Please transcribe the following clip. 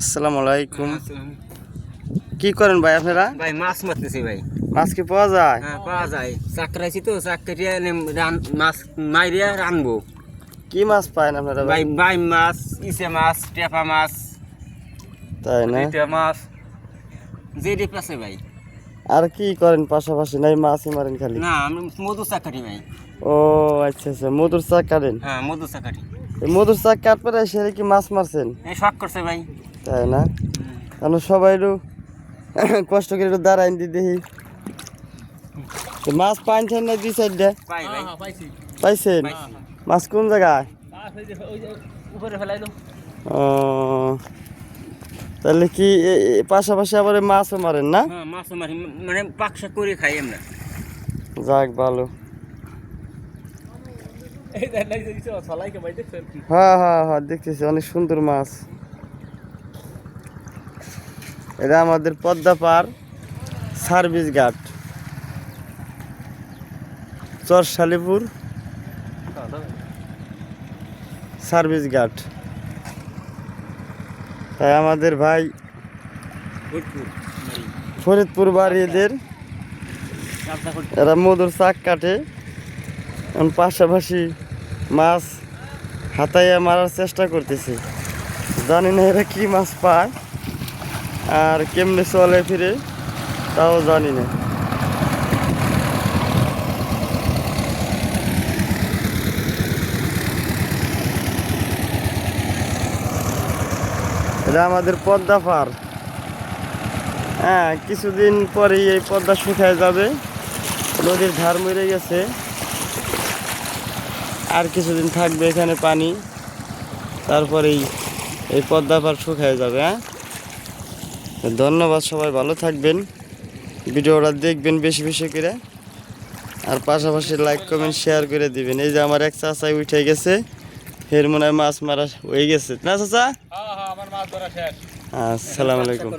আসসালামু আলাইকুম। কি করেন ভাই আপনারা? ভাই মাছ মারতেছি ভাই। মাছ কি পাওয়া যায়? হ্যাঁ পাওয়া যায়, চাকরাইছি তো চাকরিয়া মাছ মাইরিয়া রানবো। কি মাছ পায় আপনারা ভাই? ভাই বাই মাছ, ইসে মাছ, টেপা মাছ, তাই না? রিটা মাছ, জেডি আছে ভাই। আর কি করেন পাশাপাশি? নাই মাছই মারেন খালি? না আমি মধু চাকরি ভাই। ও আচ্ছা আচ্ছা, মধুর চাক কাটেন? হ্যাঁ মধু চাকরি। এই মধুর চাক কাটপের সেরে কি মাছ মারছেন? এই শখ করছে ভাই। তাই না? কারণ সবাই একটু কষ্ট করে একটু দাঁড়াইন দি দেখি। তো মাছ পাইছেন না দুই সাইডে? পাই ভাই। পাইছেন? মাছ কোন জায়গায়? উপরে ফেলাই দাও। ও তাহলে কি পাশাপাশি আবার মাছও মারেন না? হ্যাঁ মাছ মারি, মানে পাকশা করে খাই আমরা। যাক ভালো। হ্যাঁ হ্যাঁ হ্যাঁ দেখতেছি, অনেক সুন্দর মাছ। এটা আমাদের পদ্মা পার সার্ভিস ঘাট, চরশালিপুর সার্ভিস ঘাট। তাই আমাদের ভাই ফরিদপুর বাড়ি এদের, এরা মধুর চাক কাটে, পাশাপাশি মাছ হাতাইয়া মারার চেষ্টা করতেছে। জানি না এরা কি মাছ পায় আর কেমনে চলে ফিরে, তাও জানি না। এটা আমাদের পদ্মা পার। হ্যাঁ কিছুদিন পরেই এই পদ্মা শুকায় যাবে, নদীর ধার মরে গেছে, আর কিছুদিন থাকবে এখানে পানি, তারপরেই এই পদ্মা পার শুকায় যাবে। হ্যাঁ ধন্যবাদ, সবাই ভালো থাকবেন, ভিডিওটা দেখবেন বেশি বেশি করে, আর পাশাপাশি লাইক কমেন্ট শেয়ার করে দিবেন। এই যে আমার এক চাচাই উঠে গেছে, ফের মনে হয় মাছ মারা হয়ে গেছে না চাচা? আসসালামু আলাইকুম।